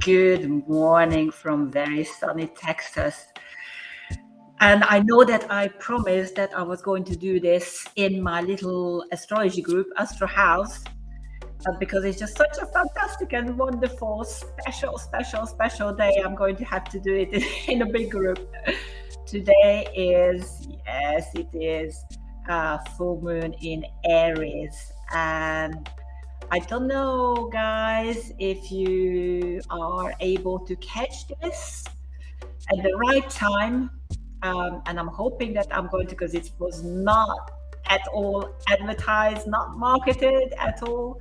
Good morning from very sunny Texas. And I know that I promised that I was going to do this in my little astrology group, Astro House, because it's just such a fantastic and wonderful, special day. I'm going to have to do it in a big group. Today is, yes, it is full moon in Aries. And I don't know, guys, if you are able to catch this at the right time. And I'm hoping that I'm going to, because it was not at all advertised, not marketed at all.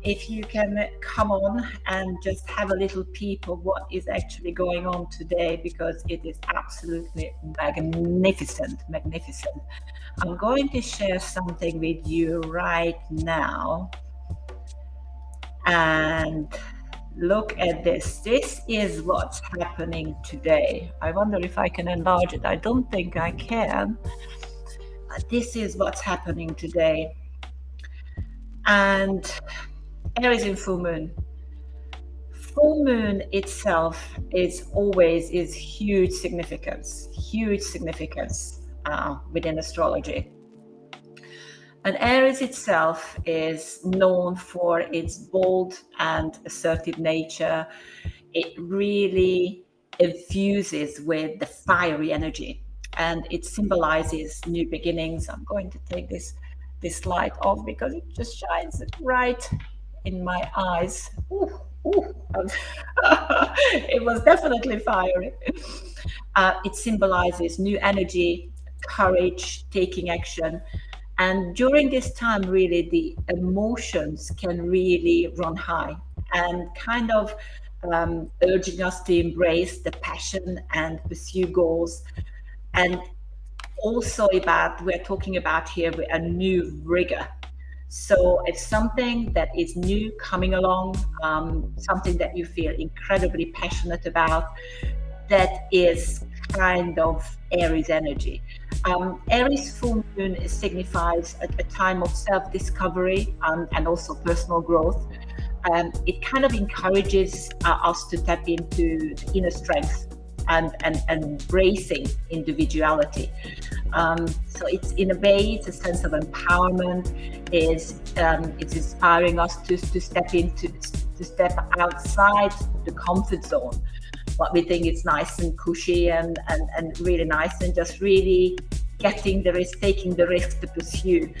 If you can come on and just have a little peep of what is actually going on today, because it is absolutely magnificent. I'm going to share something with you right now. And look at this. This is what's happening today. I wonder if I can enlarge it. I don't think I can. But this is what's happening today. And Aries in full moon. Full moon itself is huge significance within astrology. And Aries itself is known for its bold and assertive nature. It really infuses with the fiery energy, and it symbolizes new beginnings. I'm going to take this light off because it just shines right in my eyes. It was definitely fiery. It symbolizes new energy, courage, taking action. And during this time, really, the emotions can really run high and kind of urging us to embrace the passion and pursue goals. And also we're talking about here a new rigor. So if something that is new coming along, something that you feel incredibly passionate about, that is kind of Aries energy. Aries full moon signifies a time of self-discovery and also personal growth. It kind of encourages us to tap into the inner strength and embracing individuality. So it's, in a way, it's a sense of empowerment. It's inspiring us to step outside the comfort zone. What we think is nice and cushy and really nice, and just really taking the risk to pursue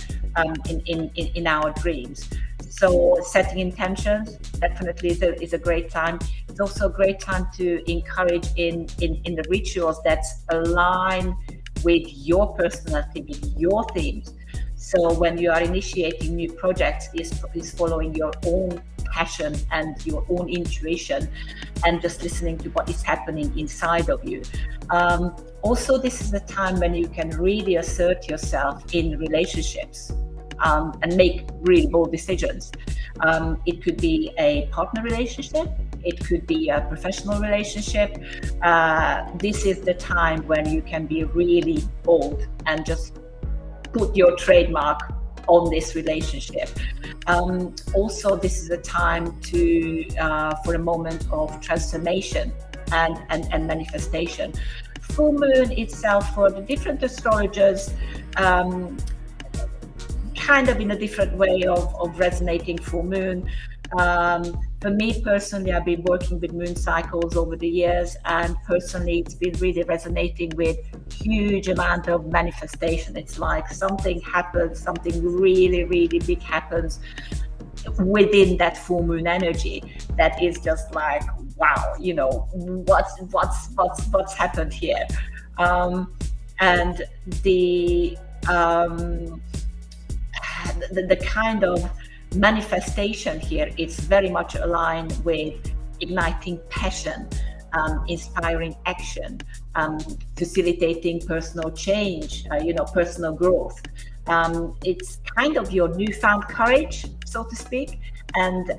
in our dreams. So setting intentions definitely is a great time. It's also a great time to encourage in the rituals that align with your personality, with your themes. So when you are initiating new projects, is following your own passion and your own intuition, and just listening to what is happening inside of you. Also, this is a time when you can really assert yourself in relationships and make really bold decisions. It could be a partner relationship, it could be a professional relationship. This is the time when you can be really bold and just put your trademark on this relationship. Also, this is a time for a moment of transformation and manifestation. Full moon itself, for the different astrologers, kind of in a different way of resonating full moon. For me personally, I've been working with moon cycles over the years, and personally it's been really resonating with huge amount of manifestation. It's like something happens, something really big happens within that full moon energy that is just like, wow, what's happened here. And the kind of manifestation here is very much aligned with igniting passion, inspiring action, facilitating personal change, personal growth. It's kind of your newfound courage, so to speak. And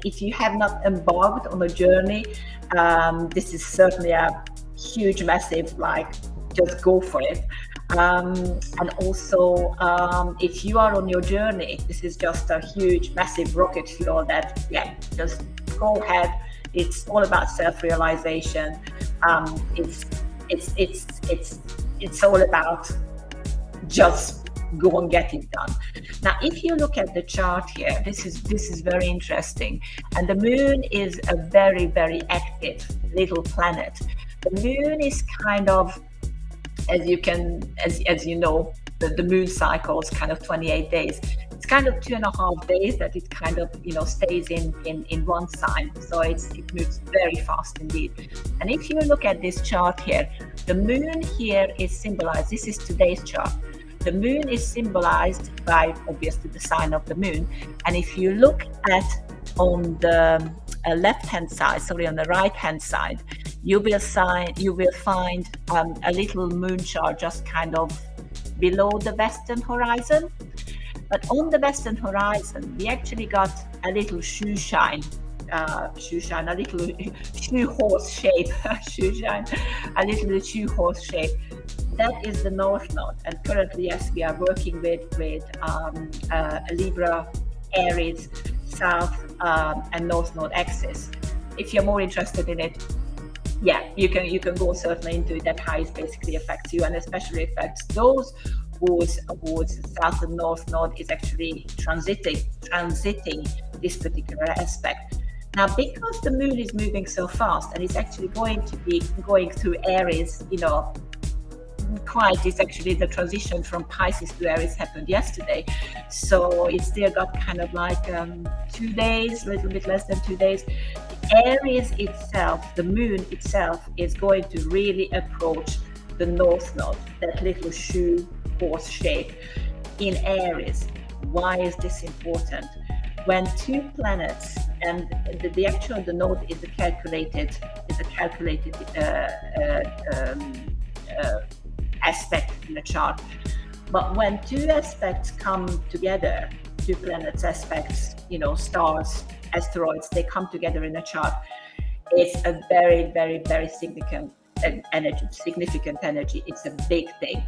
if you have not embarked on a journey, this is certainly a huge, massive, just go for it. And also, if you are on your journey, this is just a huge, massive rocket fuel that, just go ahead, It's all about self-realization. It's it's all about just go and get it done. Now, if you look at the chart here, this is very interesting. And the moon is a very, very active little planet. The moon is kind of, as you know, the moon cycle is kind of 28 days. It's kind of 2.5 days that it kind of, stays in one sign. So it moves very fast indeed. And if you look at this chart here, the moon here is symbolized. This is today's chart. The moon is symbolized by obviously the sign of the moon. And if you look at on the left-hand side, on the right-hand side, you will find a little moon chart just kind of below the western horizon. But on the western horizon, we actually got a little shoe shine, a little shoe horse shape, a little shoe horse shape. That is the North Node. And currently, yes, we are working with Libra, Aries, South and North Node axis. If you're more interested in it, yeah, you can go certainly into it. That how it basically affects you, and especially affects those whose South and North Node is actually transiting this particular aspect. Now, because the moon is moving so fast and it's actually going to be going through Aries, it's actually the transition from Pisces to Aries happened yesterday. So it's still got kind of like 2 days, a little bit less than 2 days. Aries itself, the moon itself, is going to really approach the North Node, that little shoe horse shape in Aries. Why is this important? When two planets, and the node is a calculated aspect in the chart. But when two aspects come together, two planets aspects, stars, asteroids, they come together in a chart, it's a very, very, very significant energy. It's a big thing.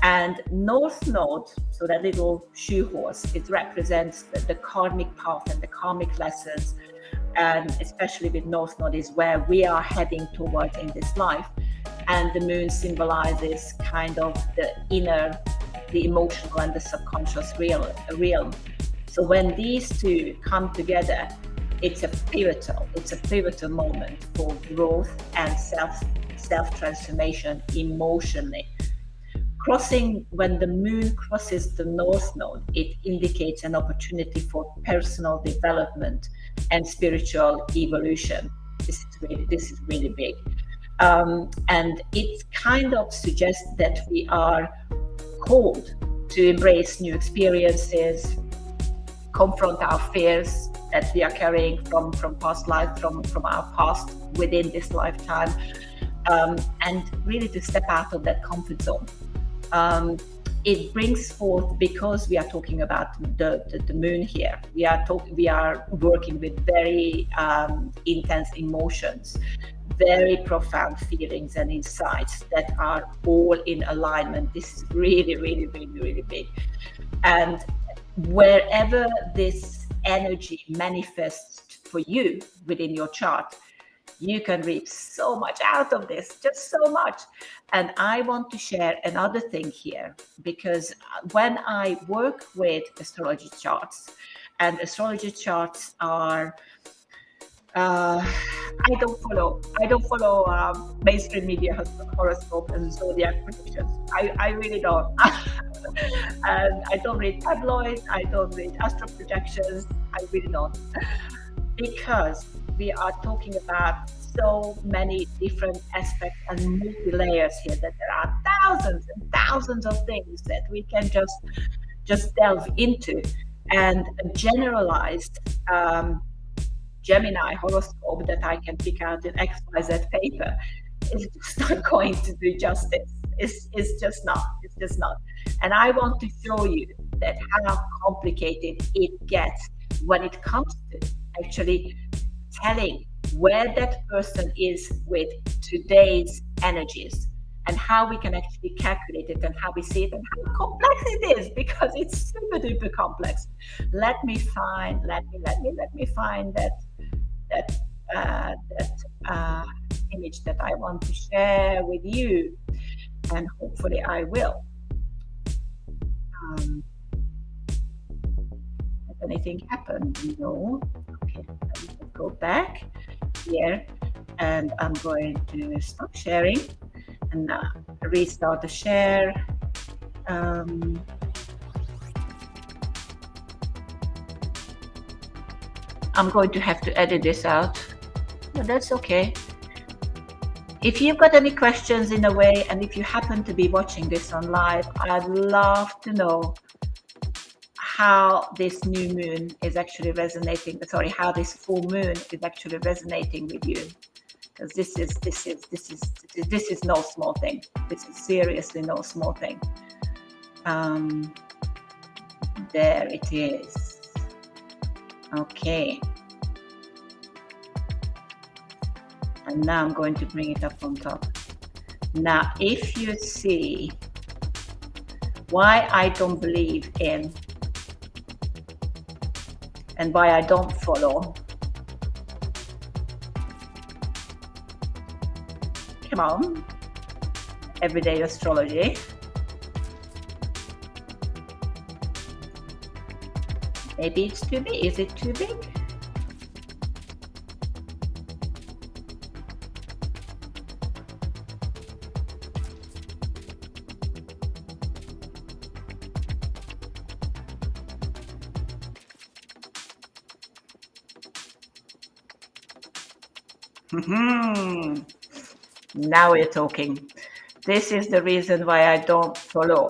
And North Node, so that little shoe horse, it represents the karmic path and the karmic lessons. And especially with North Node is where we are heading towards in this life. And the moon symbolizes kind of the inner, the emotional and the subconscious realm. So when these two come together, it's a pivotal moment for growth and self-transformation emotionally. When the moon crosses the North Node, it indicates an opportunity for personal development and spiritual evolution. This is really big. And it kind of suggests that we are called to embrace new experiences, confront our fears that we are carrying from past life, from our past within this lifetime, and really to step out of that comfort zone. It brings forth, because we are talking about the moon here, we are working with very intense emotions, very profound feelings and insights that are all in alignment. This is really, really, really, really big. And wherever this energy manifests for you within your chart, you can reap so much out of this, just so much. And I want to share another thing here, because when I work with astrology charts, and astrology charts are, I don't follow mainstream media horoscope and zodiac predictions. I really don't. And I don't read tabloids. I don't read astro projections. I really don't, because we are talking about so many different aspects and multi-layers here, that there are thousands and thousands of things that we can just delve into. And a generalized Gemini horoscope that I can pick out in XYZ paper is just not going to do justice. It's just not. And I want to show you that how complicated it gets when it comes to actually telling where that person is with today's energies, and how we can actually calculate it, and how we see it, and how complex it is, because it's super duper complex. Let me find that that image that I want to share with you, and hopefully I will. Has anything happened? No. Okay, let me just go back here, and I'm going to stop sharing and restart the share. I'm going to have to edit this out, but that's okay. If you've got any questions in a way, and if you happen to be watching this on live, I'd love to know how this new moon is actually resonating. Sorry, how this full moon is actually resonating with you, because this is no small thing. This is seriously no small thing. There it is. Okay. And now I'm going to bring it up on top. Now, if you see why I don't believe in and why I don't follow, come on, everyday astrology. Maybe it's too big. Is it too big? Now we're talking. This is the reason why I don't follow.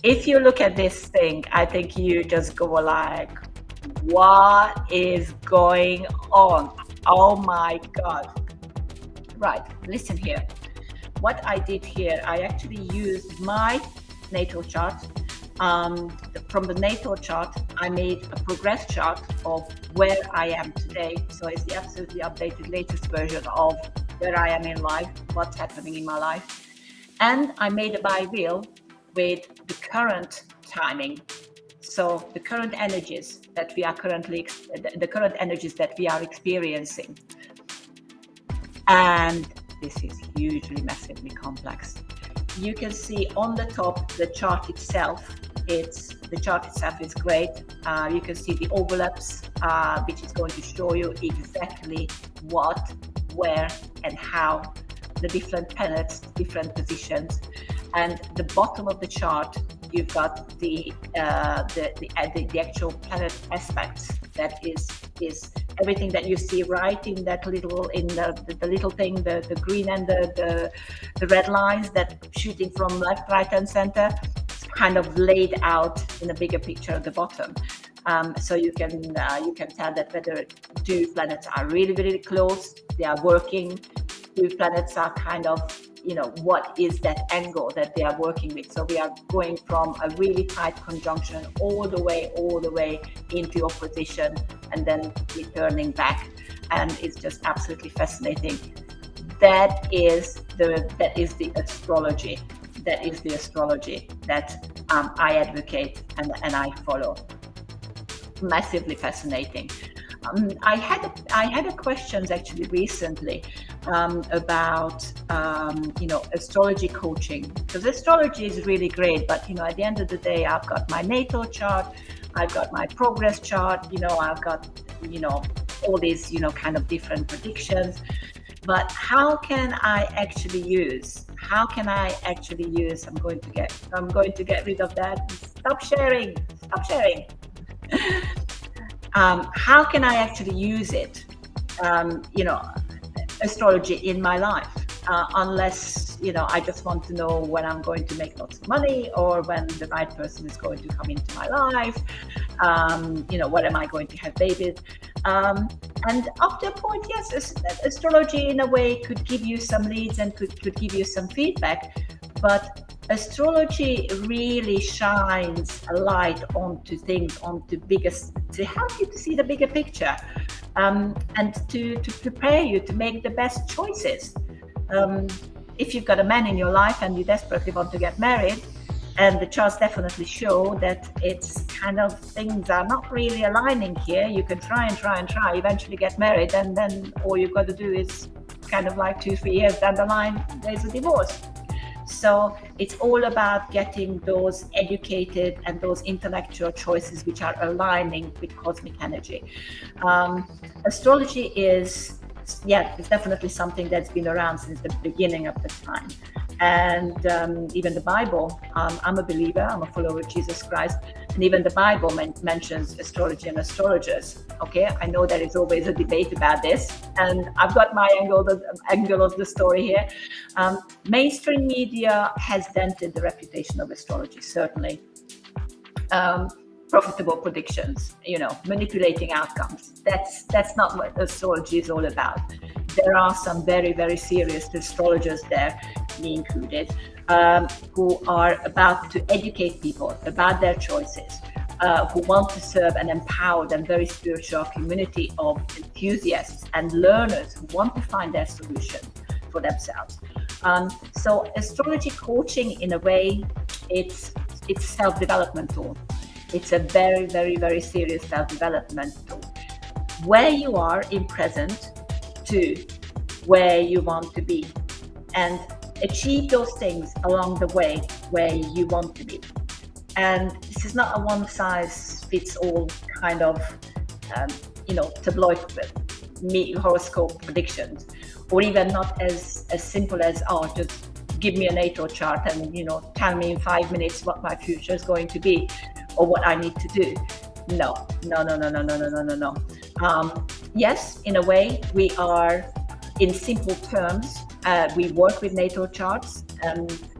If you look at this thing, I think you just go like, what is going on? Oh my God. Right, listen here. What I did here, I actually used my natal chart. From the natal chart, I made a progress chart of where I am today. So it's the absolutely updated latest version of where I am in life, what's happening in my life. And I made a by wheel with the current timing. So the current energies that we are currently, the current energies that we are experiencing. And this is hugely, massively complex. You can see on the top, the chart itself. The chart itself is great. You can see the overlaps, which is going to show you exactly what, where, and how the different planets, different positions. And the bottom of the chart, you've got the actual planet aspects. That is everything that you see right in that little, in the little thing, the green and the red lines that shooting from left, right, and center. It's kind of laid out in a bigger picture at the bottom. So you can tell that whether two planets are really, really close, they are working. Two planets are kind of, what is that angle that they are working with? So we are going from a really tight conjunction all the way into opposition, and then returning back. And it's just absolutely fascinating. That is the astrology. That is the astrology that I advocate and I follow. Massively fascinating. I had a questions actually recently about astrology coaching, because astrology is really great, but at the end of the day, I've got my natal chart, I've got my progress chart, I've got all these kind of different predictions. But how can I actually use? I'm going to get rid of that. Stop sharing. How can I actually use it? Astrology in my life, unless I just want to know when I'm going to make lots of money, or when the right person is going to come into my life. When am I going to have babies? And up to a point, yes, astrology in a way could give you some leads and could give you some feedback, but astrology really shines a light onto things, to help you to see the bigger picture, and to prepare you to make the best choices. If you've got a man in your life and you desperately want to get married, And the charts definitely show that it's kind of things are not really aligning here. You can try and try and try, eventually get married, and then all you've got to do is kind of like 2-3 years down the line, there's a divorce. So it's all about getting those educated and those intellectual choices which are aligning with cosmic energy. Astrology is, it's definitely something that's been around since the beginning of the time. And even the Bible, I'm a believer, I'm a follower of Jesus Christ, and even the Bible mentions astrology and astrologers. Okay, I know there is always a debate about this, and I've got my angle of the story here. Mainstream media has dented the reputation of astrology, certainly. Profitable predictions, manipulating outcomes. That's not what astrology is all about. There are some very, very serious astrologers there, me included, who are about to educate people about their choices, who want to serve an empowered and very spiritual community of enthusiasts and learners who want to find their solution for themselves. So astrology coaching, in a way, it's self-development tool. It's a very, very, very serious self-development tool. Where you are in present to where you want to be, and achieve those things along the way where you want to be. And this is not a one-size-fits-all kind of, tabloid horoscope predictions, or even not as simple as, just give me a natal chart and, tell me in 5 minutes what my future is going to be or what I need to do. No. Yes, in a way, we are, in simple terms, we work with natal charts.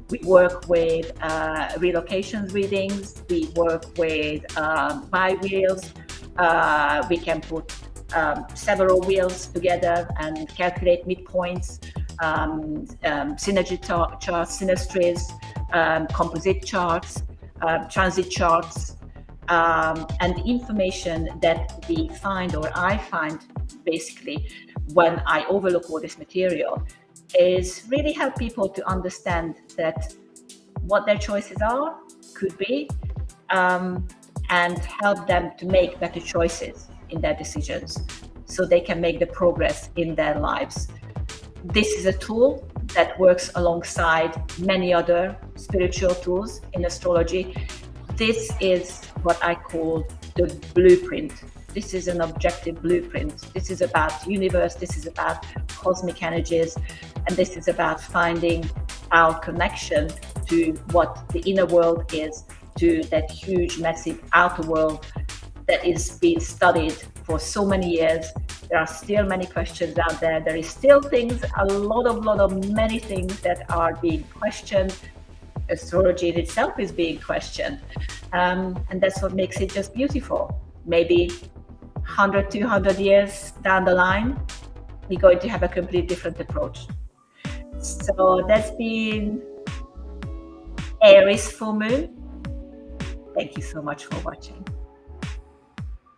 We work with relocations readings. We work with bi-wheels. We can put several wheels together and calculate midpoints, synergy charts, synastries, composite charts, transit charts, and the information that we find, or I find basically, when I overlook all this material, is really help people to understand that what their choices are, could be, and help them to make better choices in their decisions so they can make the progress in their lives. This is a tool that works alongside many other spiritual tools in astrology. This is what I call the blueprint. This is an objective blueprint. This is about the universe. This is about cosmic energies. And this is about finding our connection to what the inner world is, to that huge, massive outer world that is being studied for so many years. There are still many questions out there. There is still things, many things that are being questioned. Astrology in itself is being questioned. And that's what makes it just beautiful. Maybe 100, 200 years down the line, we're going to have a completely different approach. So that's been Aries full moon. Thank you so much for watching.